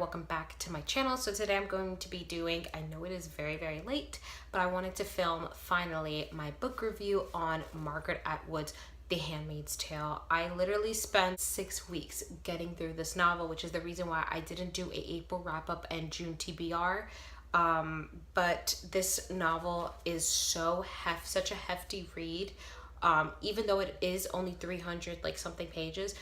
welcome back to my channel. So today I'm going to be doing, I know it is very late, but I wanted to film finally my book review on Margaret Atwood's The Handmaid's Tale. I literally spent 6 weeks getting through this novel, which is the reason why I didn't do a April wrap-up and June TBR. But this novel is such a hefty read. Even though it is only 300 like something pages,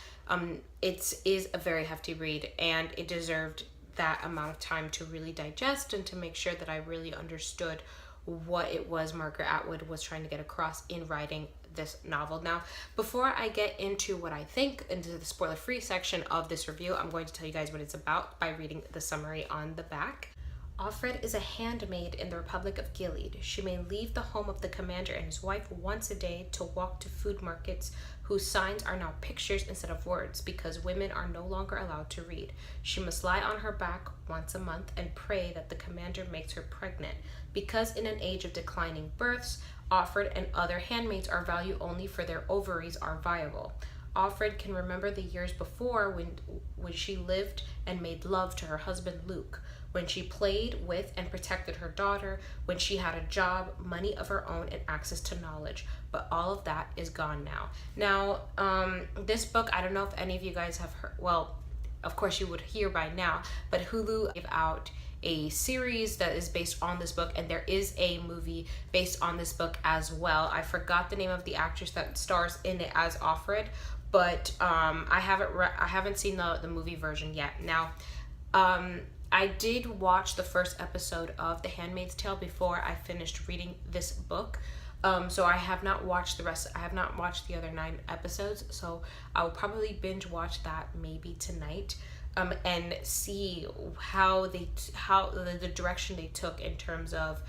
it is a very hefty read, and it deserved that amount of time to really digest and to make sure that I really understood what it was Margaret Atwood was trying to get across in writing this novel. Now, before I get into what I think, into the spoiler-free section of this review, I'm going to tell you guys what it's about by reading the summary on the back. Offred is a handmaid in the Republic of Gilead. She may leave the home of the commander and his wife once a day to walk to food markets whose signs are now pictures instead of words because women are no longer allowed to read. She must lie on her back once a month and pray that the commander makes her pregnant. Because in an age of declining births, Offred and other handmaids are valued only for their ovaries are viable. Offred can remember the years before when she lived and made love to her husband Luke, when she played with and protected her daughter, when she had a job, money of her own, and access to knowledge. But all of that is gone now. Now, this book, I don't know if any of you guys have heard, well, of course you would hear by now, but Hulu gave out a series that is based on this book, and there is a movie based on this book as well. I forgot the name of the actress that stars in it as Offred, but I haven't seen the movie version yet. Now, I did watch the first episode of The Handmaid's Tale before I finished reading this book. So I have not watched the rest. I have not watched the other 9 episodes. So I will probably binge watch that maybe tonight, and see how the direction they took in terms of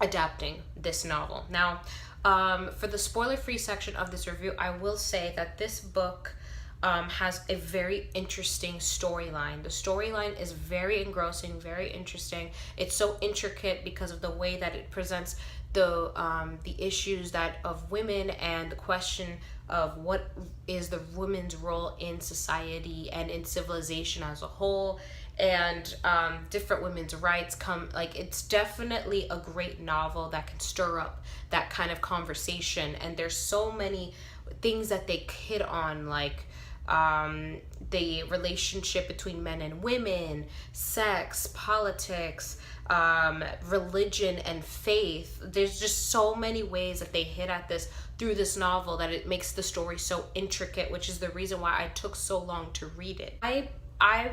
adapting this novel. Now, for the spoiler-free section of this review, I will say that this book has a very interesting storyline. The storyline is very engrossing, very interesting. It's so intricate because of the way that it presents the issues that of women and the question of what is the woman's role in society and in civilization as a whole, and different women's rights it's definitely a great novel that can stir up that kind of conversation. And there's so many things that they hit on, like the relationship between men and women, sex, politics, religion and faith. There's just so many ways that they hit at this through this novel that it makes the story so intricate, which is the reason why I took so long to read it. I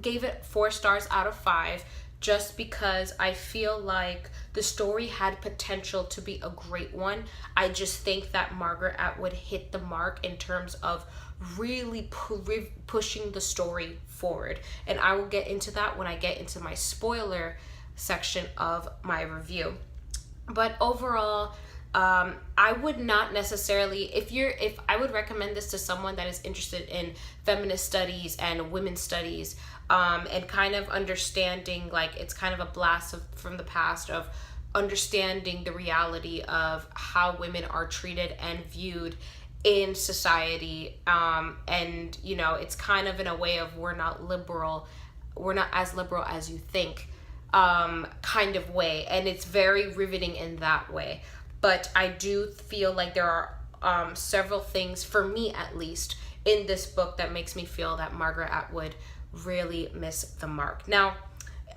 gave it 4 stars out of 5 just because I feel like the story had potential to be a great one. I just think that Margaret Atwood hit the mark in terms of really pushing the story forward. And I will get into that when I get into my spoiler section of my review. But overall, I would not necessarily, if I would recommend this to someone that is interested in feminist studies and women's studies, and kind of understanding, like, it's kind of a blast from the past of understanding the reality of how women are treated and viewed in society, and it's kind of in a way of we're not as liberal as you think, kind of way, and it's very riveting in that way. But I do feel like there are several things, for me at least, in this book that makes me feel that Margaret Atwood really missed the mark. Now,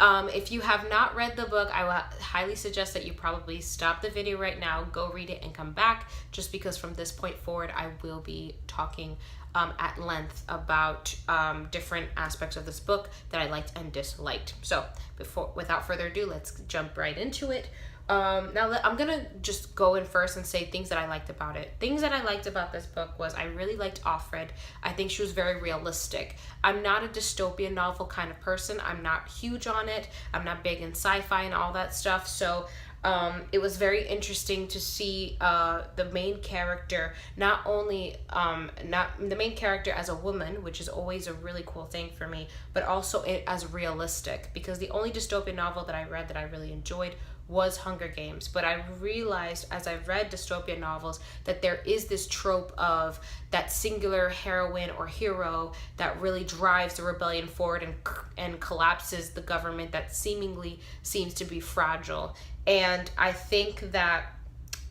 if you have not read the book, I would highly suggest that you probably stop the video right now, go read it, and come back, just because from this point forward I will be talking at length about different aspects of this book that I liked and disliked. So without further ado, let's jump right into it. Now I'm gonna just go in first and say things that I liked about it. Things that I liked about this book was I really liked Offred. I think she was very realistic. I'm not a dystopian novel kind of person. I'm not huge on it. I'm not big in sci-fi and all that stuff. So it was very interesting to see the main character, not the main character as a woman, which is always a really cool thing for me, but also it as realistic, because the only dystopian novel that I read that I really enjoyed was Hunger Games. But I realized as I read dystopian novels that there is this trope of that singular heroine or hero that really drives the rebellion forward and collapses the government that seemingly seems to be fragile. And I think that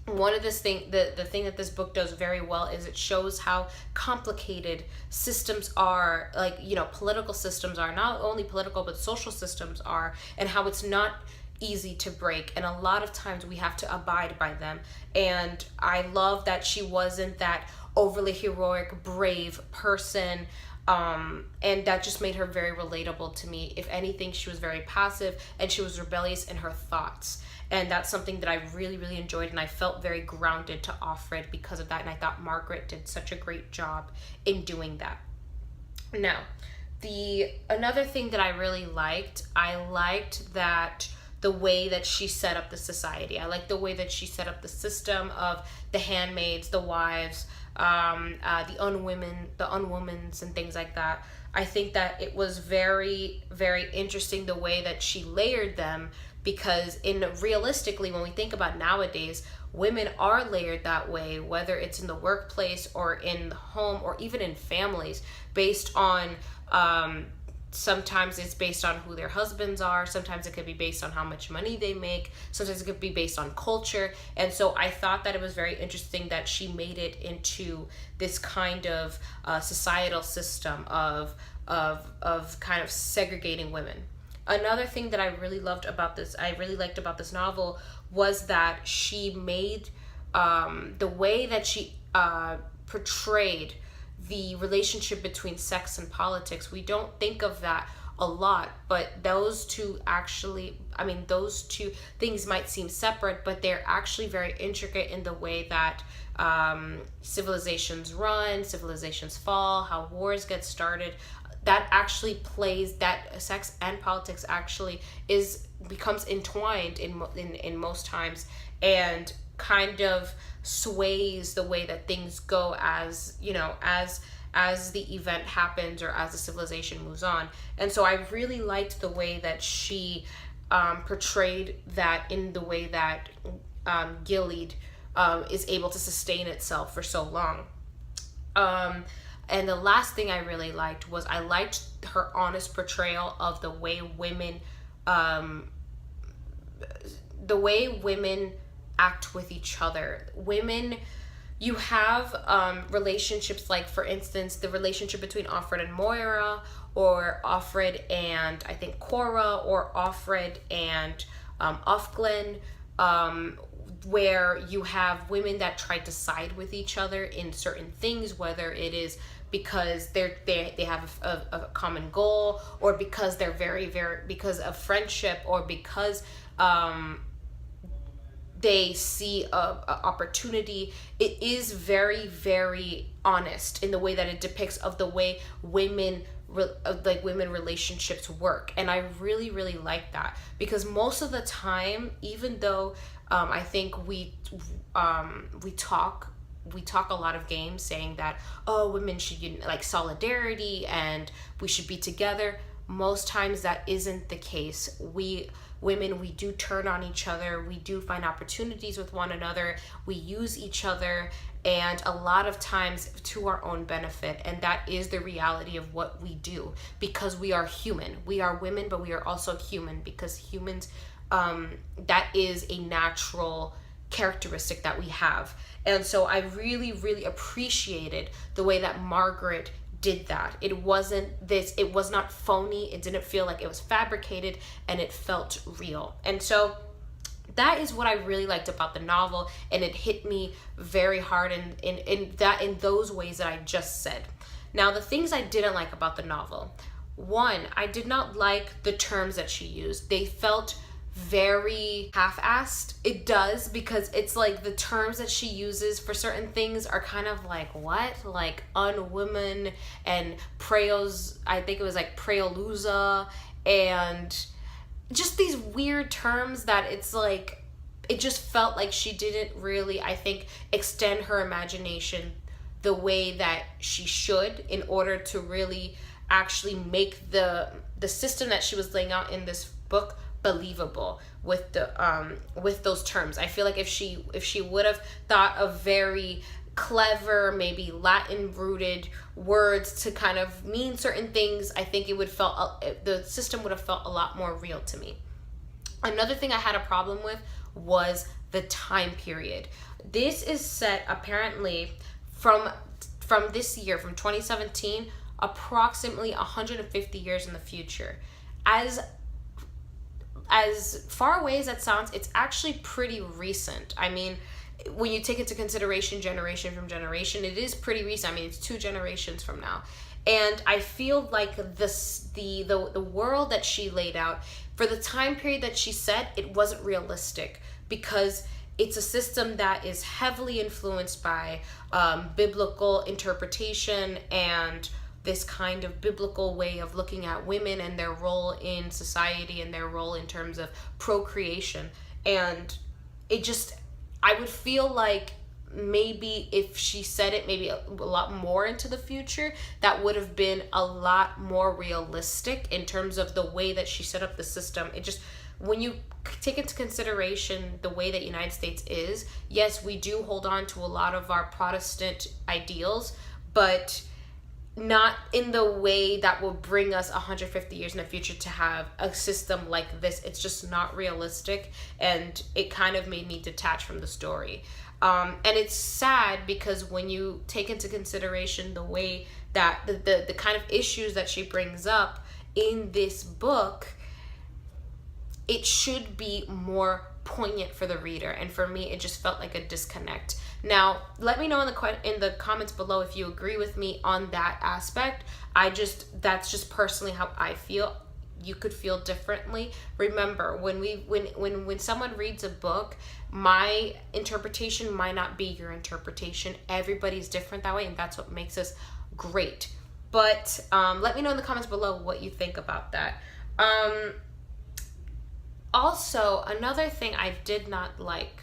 one of the thing that this book does very well is it shows how complicated systems are, like, you know, political systems are, not only political but social systems are, and how it's not easy to break, and a lot of times we have to abide by them. And I love that she wasn't that overly heroic, brave person, and that just made her very relatable to me. If anything, she was very passive and she was rebellious in her thoughts. And that's something that I really, really enjoyed, and I felt very grounded to Offred because of that. And I thought Margaret did such a great job in doing that. Now, another thing that I really liked, I liked that the way that she set up the society. I liked the way that she set up the system of the handmaids, the wives, the unwomens, and things like that. I think that it was very, very interesting the way that she layered them, because realistically, when we think about nowadays, women are layered that way, whether it's in the workplace or in the home or even in families, based on sometimes it's based on who their husbands are, sometimes it could be based on how much money they make, sometimes it could be based on culture. And so I thought that it was very interesting that she made it into this kind of societal system of kind of segregating women. Another thing that I really liked about this novel was that she made the way that she portrayed the relationship between sex and politics. We don't think of that a lot, but those two things might seem separate, but they're actually very intricate in the way that civilizations run, civilizations fall, how wars get started. That actually that sex and politics actually becomes entwined in most times, and kind of sways the way that things go as, you know, as the event happens or as the civilization moves on. And so I really liked the way that she portrayed that, in the way that Gilead is able to sustain itself for so long. And the last thing I really liked was I liked her honest portrayal of the way women act with each other. Women, you have relationships, like, for instance, the relationship between Offred and Moira, or Offred and, I think, Cora, or Offred and Offglen, where you have women that try to side with each other in certain things, whether it is because they have a common goal, or because they're because of friendship, or because they see a opportunity. It is very, very honest in the way that it depicts of the way women relationships work. And I really, really like that, because most of the time, even though I think we talk a lot of games saying that, oh, women should, like, solidarity and we should be together, most times that isn't the case. Women, we do turn on each other, we do find opportunities with one another, we use each other, and a lot of times to our own benefit. And that is the reality of what we do, because we are human. We are women, but we are also human, because humans, that is a natural characteristic that we have. And so I really, really appreciated the way that Margaret did that. It was not phony, it didn't feel like it was fabricated, and it felt real. And so that is what I really liked about the novel, and it hit me very hard in those ways that I just said. Now, the things I didn't like about the novel: one, I did not like the terms that she used. They felt very half-assed. It does, because it's like the terms that she uses for certain things are kind of like, what? Like unwoman and preos, I think it was like preolusa, and just these weird terms that it's like, it just felt like she didn't really, I think, extend her imagination the way that she should, in order to really actually make the system that she was laying out in this book believable with the with those terms. I feel like if she would have thought of very clever, maybe Latin rooted words to kind of mean certain things, I think it would felt the system would have felt a lot more real to me. Another thing I had a problem with was the time period. This is set apparently from this year, from 2017, approximately 150 years in the future. As far away as that sounds, it's actually pretty recent. I mean, when you take into consideration generation from generation, it is pretty recent. I mean, it's 2 generations from now. And I feel like the world that she laid out for the time period that she said, it wasn't realistic, because it's a system that is heavily influenced by biblical interpretation and this kind of biblical way of looking at women and their role in society and their role in terms of procreation. And I would feel like maybe if she said it maybe a lot more into the future, that would have been a lot more realistic in terms of the way that she set up the system. It just, when you take into consideration the way that United States is, yes, we do hold on to a lot of our Protestant ideals, but not in the way that will bring us 150 years in the future to have a system like this. It's just not realistic, and it kind of made me detach from the story. And it's sad because when you take into consideration the way that the kind of issues that she brings up in this book, it should be more poignant for the reader, and for me it just felt like a disconnect. Now let me know in the comments below if you agree with me on that aspect. That's just personally how I feel. You could feel differently. Remember, when someone reads a book, my interpretation might not be your interpretation. Everybody's different that way, and that's what makes us great. But let me know in the comments below what you think about that. Also, another thing I didn't like,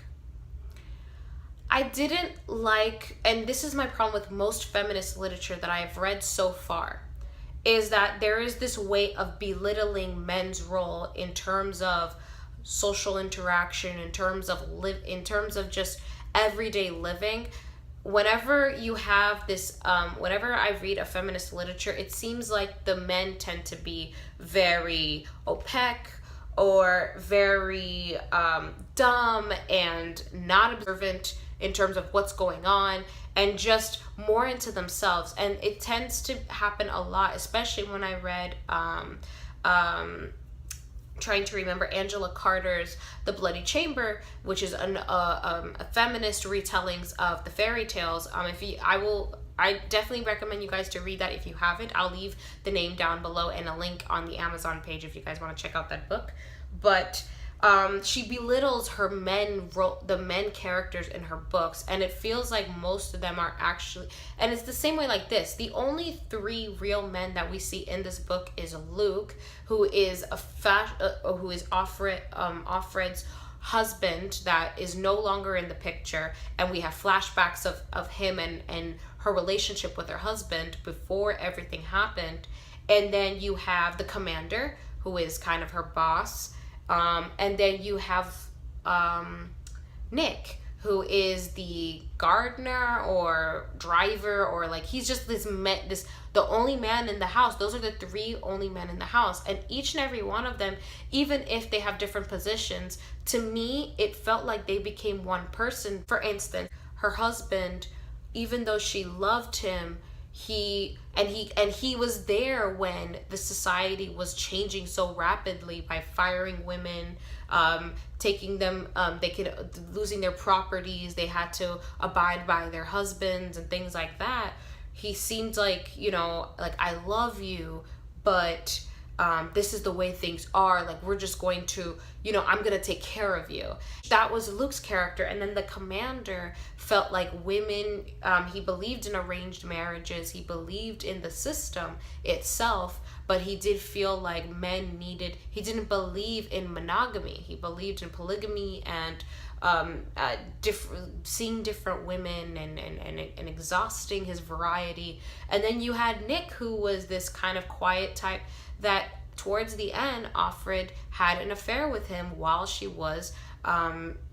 and this is my problem with most feminist literature that I have read so far, is that there is this way of belittling men's role in terms of social interaction, in terms of just everyday living. Whenever you have this, whenever I read a feminist literature, it seems like the men tend to be very opaque or very dumb and not observant in terms of what's going on, and just more into themselves. And it tends to happen a lot, especially when I read trying to remember Angela Carter's The Bloody Chamber, which is a feminist retellings of the fairy tales. I definitely recommend you guys to read that if you haven't. I'll leave the name down below and a link on the Amazon page if you guys want to check out that book. But she belittles the men characters in her books, and it feels like most of them are actually, and it's the same way like this. The only 3 real men that we see in this book is Luke, who is Offred's husband that is no longer in the picture, and we have flashbacks of him and her relationship with her husband before everything happened. And then you have the commander, who is kind of her boss. And then you have Nick, who is the gardener or driver, or like he's just the only man in the house. Those are the 3 only men in the house, and each and every one of them, even if they have different positions, to me it felt like they became one person. For instance, her husband, even though she loved him, he was there when the society was changing so rapidly by firing women, taking them, losing their properties. They had to abide by their husbands and things like that. He seemed like, like, I love you, but this is the way things are. Like, we're just going to, I'm gonna take care of you. That was Luke's character. And then the commander felt like women, he believed in arranged marriages, he believed in the system itself, but he did feel like he didn't believe in monogamy. He believed in polygamy and seeing different women and exhausting his variety. And then you had Nick, who was this kind of quiet type that towards the end, Offred had an affair with him while she was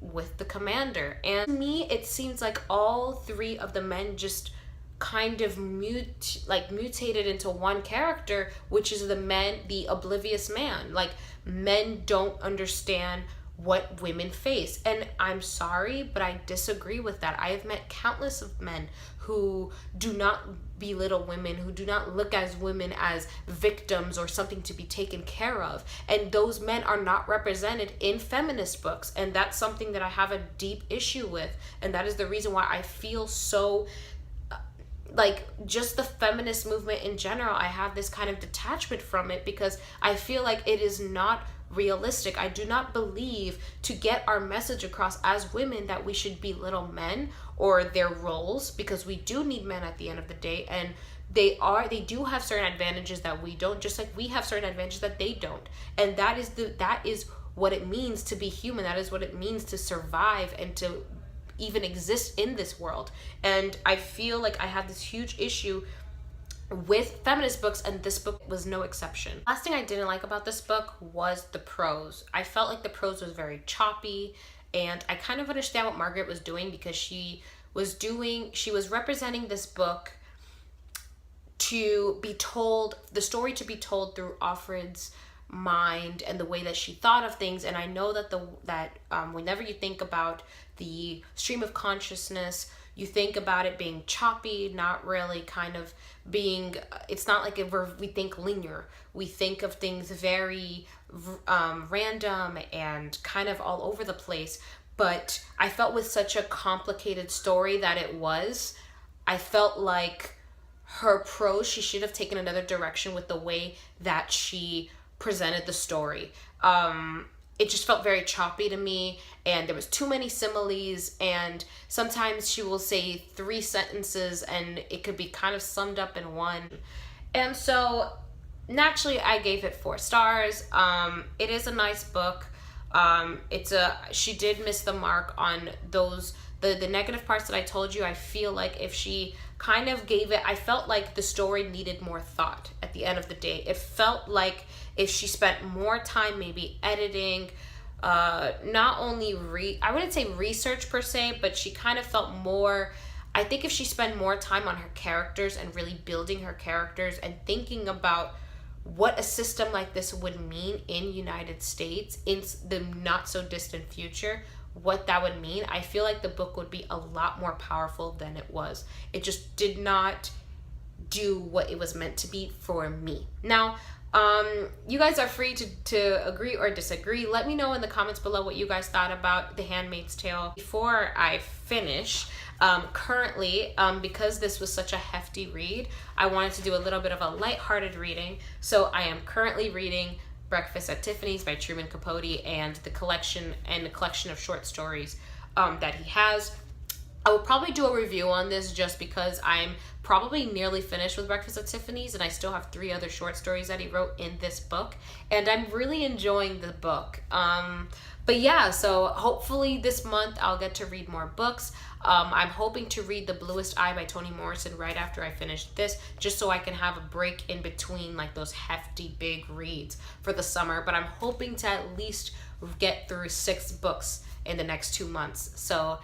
with the commander. And to me, it seems like all three of the men just kind of mutated into one character, which is the oblivious man. Like, men don't understand what women face. And I'm sorry, but I disagree with that. I have met countless of men who do not belittle women, who do not look as women as victims or something to be taken care of. And those men are not represented in feminist books. And that's something that I have a deep issue with. And that is the reason why I feel so like, just the feminist movement in general, I have this kind of detachment from it, because I feel like it is not realistic. I do not believe, to get our message across as women, that we should belittle men or their roles, because we do need men at the end of the day, and they do have certain advantages that we don't, just like we have certain advantages that they don't. And that is what it means to be human. That is what it means to survive and to even exist in this world. And I feel like I have this huge issue with feminist books, and this book was no exception. Last thing I didn't like about this book was the prose. I felt like the prose was very choppy, and I kind of understand what Margaret was doing, because she was representing this book to be told, the story to be told through Offred's mind and the way that she thought of things. And I know that whenever you think about the stream of consciousness, you think about it being choppy, not really kind of being, it's not like we think linear. We think of things very random and kind of all over the place. But I felt with such a complicated story that it was, I felt like her prose, she should have taken another direction with the way that she presented the story. It just felt very choppy to me, and there was too many similes, and sometimes she will say 3 sentences and it could be kind of summed up in one. And so naturally I gave it 4 stars. It is a nice book. She did miss the mark on those the negative parts that I told you. I feel like if she kind of gave it, I felt like the story needed more thought at the end of the day. It felt like if she spent more time maybe editing, not only I wouldn't say research per se, but she kind of felt more, I think if she spent more time on her characters and really building her characters and thinking about what a system like this would mean in United States in the not so distant future, what that would mean, I feel like the book would be a lot more powerful than it was. It just did not do what it was meant to be for me. Now, you guys are free to agree or disagree. Let me know in the comments below what you guys thought about The Handmaid's Tale. Before I finish, currently, because this was such a hefty read, I wanted to do a little bit of a lighthearted reading. So I am currently reading Breakfast at Tiffany's by Truman Capote, and the collection of short stories that he has. I will probably do a review on this just because I'm probably nearly finished with Breakfast at Tiffany's, and I still have 3 other short stories that he wrote in this book, and I'm really enjoying the book. But yeah, so hopefully this month I'll get to read more books. I'm hoping to read The Bluest Eye by Toni Morrison right after I finish this, just so I can have a break in between like those hefty big reads for the summer. But I'm hoping to at least get through 6 books in the next 2 months. So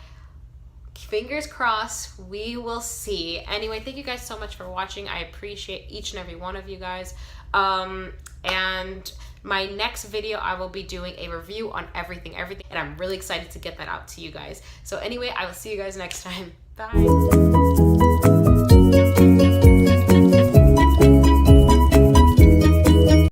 fingers crossed, we will see. Anyway, thank you guys so much for watching. I appreciate each and every one of you guys. And my next video, I will be doing a review on everything, and I'm really excited to get that out to you guys. So anyway, I will see you guys next time. Bye.